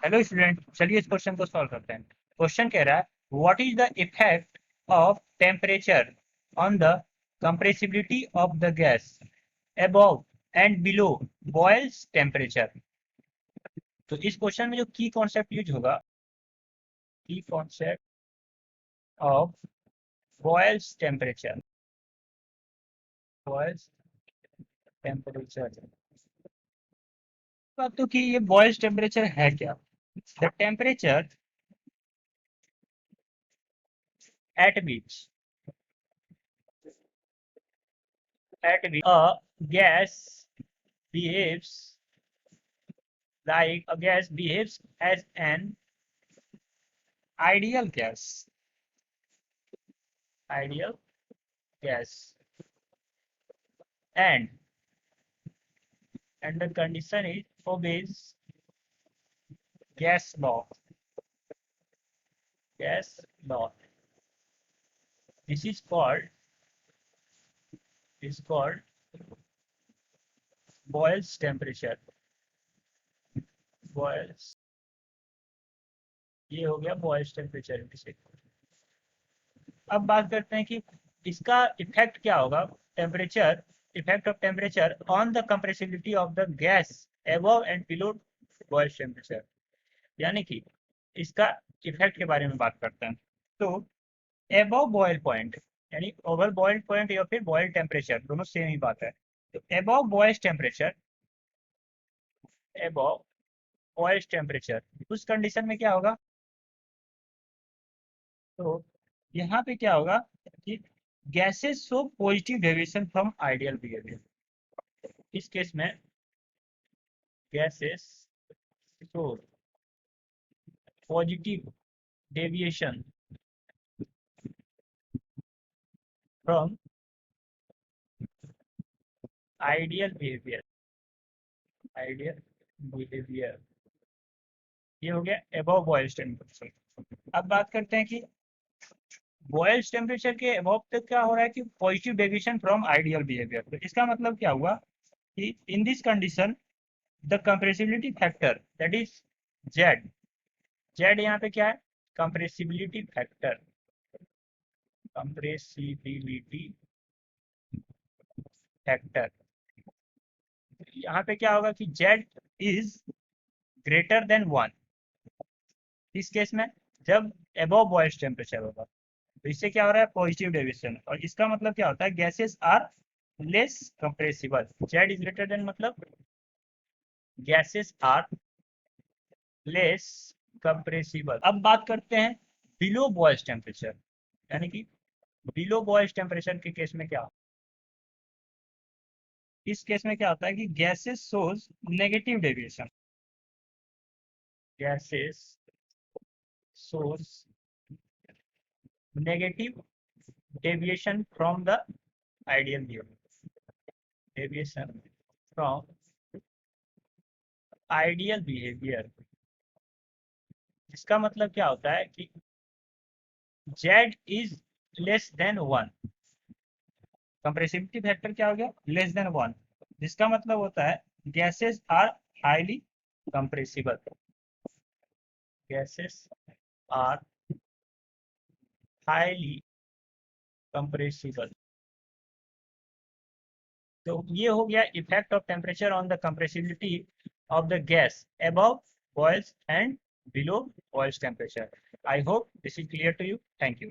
Hello student, चलिए इस question को सॉल्व करते हैं। क्वेश्चन कह रहा है what is the effect of temperature on the compressibility of the gas above and below Boyle's temperature. तो इस क्वेश्चन में जो की कॉन्सेप्ट यूज होगा, की concept of boils temperature, boils temperature. बात तो कि ये बॉयल्स टेम्परेचर है क्या? The temperature at which a gas behaves as an ideal gas, ideal gas, and the condition is obeys gas law, gas law. This is called Boyle's temperature. Boyle's, ये हो गया boils temperature. अब बात करते हैं कि इसका इफेक्ट क्या होगा, temperature, effect of temperature on the compressibility of the gas above and below Boyle's temperature. यानी कि इसका इफेक्ट के बारे में बात करते हैं। तो अबव बॉयल पॉइंट यानी ओवर बॉयल पॉइंट या फिर बॉयल टेम्परेचर, दोनों सेम ही बात है। तो above boils temperature, above boils temperature, उस कंडीशन में क्या होगा? तो यहाँ पे क्या होगा कि gases show positive deviation from ideal behaviour. इस केस में gases show positive deviation from ideal behaviour, ideal behaviour. ये हो गया अबव बॉयल्स टेम्परेचर। अब बात करते हैं कि बॉयल्स टेम्परेचर के अबव तक क्या हो रहा है कि positive deviation from ideal behaviour. तो इसका मतलब क्या हुआ कि in this condition the compressibility factor that is Z, Z यहाँ पे क्या है? Compressibility factor, compressibility factor. यहाँ पे क्या होगा कि जेड इज ग्रेटर देन 1। इस केस में जब अबव बॉयल्स टेम्परेचर होगा तो इससे क्या हो रहा है? Positive deviation. और इसका मतलब क्या होता है? Gases are less compressible. Z is greater than मतलब गैसेस आर लेस कंप्रेसिबल। अब बात करते हैं बिलो बॉयल्स टेम्परेचर, यानी कि बिलो बॉयल्स टेम्परेचर के केस में क्या? इस केस में क्या होता है कि gases shows negative deviation, gases shows negative deviation from the ideal behaviour, deviation from ideal behaviour. इसका मतलब क्या होता है कि Z is less than 1, compressibility factor क्या हो गया? लेस देन 1, जिसका मतलब होता है gases are highly compressible, gases are highly compressible. तो ये हो गया effect of temperature on the compressibility of the gas above Boyle's and below boils temperature. I hope this is clear to you. Thank you.